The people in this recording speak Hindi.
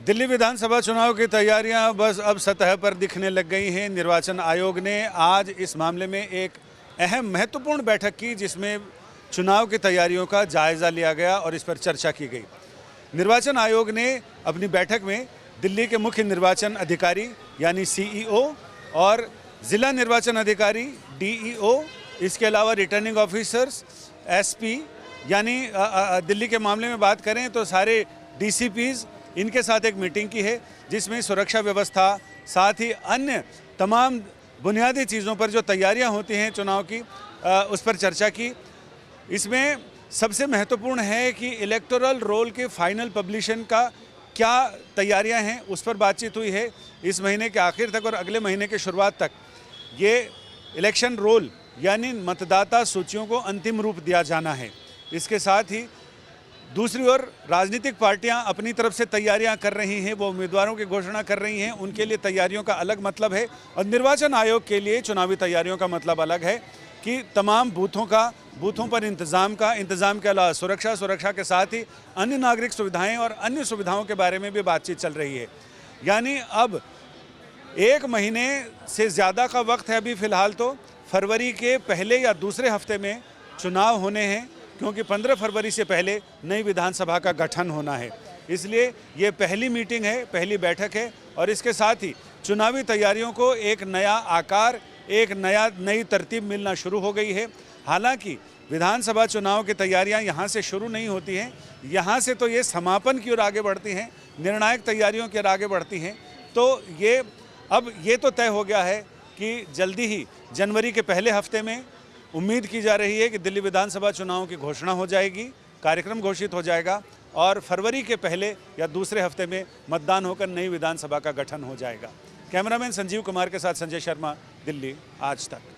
दिल्ली विधानसभा चुनाव की तैयारियां बस अब सतह पर दिखने लग गई हैं। निर्वाचन आयोग ने आज इस मामले में एक अहम महत्वपूर्ण बैठक की, जिसमें चुनाव की तैयारियों का जायज़ा लिया गया और इस पर चर्चा की गई। निर्वाचन आयोग ने अपनी बैठक में दिल्ली के मुख्य निर्वाचन अधिकारी यानी सीईओ और ज़िला निर्वाचन अधिकारी डीईओ, इसके अलावा रिटर्निंग ऑफिसर्स, एसपी यानी दिल्ली के मामले में बात करें तो सारे डीसीपीज़, इनके साथ एक मीटिंग की है, जिसमें सुरक्षा व्यवस्था, साथ ही अन्य तमाम बुनियादी चीज़ों पर जो तैयारियां होती हैं चुनाव की, उस पर चर्चा की। इसमें सबसे महत्वपूर्ण है कि इलेक्टोरल रोल के फाइनल पब्लिशन का क्या तैयारियां हैं, उस पर बातचीत हुई है। इस महीने के आखिर तक और अगले महीने के शुरुआत तक ये इलेक्शन रोल यानी मतदाता सूचियों को अंतिम रूप दिया जाना है। इसके साथ ही दूसरी ओर राजनीतिक पार्टियां अपनी तरफ से तैयारियां कर रही हैं, वो उम्मीदवारों की घोषणा कर रही हैं, उनके लिए तैयारियों का अलग मतलब है। और निर्वाचन आयोग के लिए चुनावी तैयारियों का मतलब अलग है कि तमाम बूथों पर इंतज़ाम के अलावा सुरक्षा के साथ ही अन्य नागरिक सुविधाएं और अन्य सुविधाओं के बारे में भी बातचीत चल रही है। यानी अब 1 महीने से ज़्यादा का वक्त है अभी फ़िलहाल, तो फरवरी के पहले या दूसरे हफ्ते में चुनाव होने हैं, क्योंकि 15 फरवरी से पहले नई विधानसभा का गठन होना है। इसलिए ये पहली मीटिंग है, पहली बैठक है और इसके साथ ही चुनावी तैयारियों को एक नया आकार, एक नई तरतीब मिलना शुरू हो गई है। हालांकि विधानसभा चुनाव की तैयारियां यहाँ से शुरू नहीं होती हैं, यहाँ से तो ये समापन की ओर आगे बढ़ती हैं, निर्णायक तैयारियों की ओर आगे बढ़ती हैं। तो ये तो तय हो गया है कि जल्दी ही जनवरी के पहले हफ्ते में उम्मीद की जा रही है कि दिल्ली विधानसभा चुनाव की घोषणा हो जाएगी, कार्यक्रम घोषित हो जाएगा और फरवरी के पहले या दूसरे हफ्ते में मतदान होकर नई विधानसभा का गठन हो जाएगा। कैमरामैन संजीव कुमार के साथ संजय शर्मा, दिल्ली आज तक।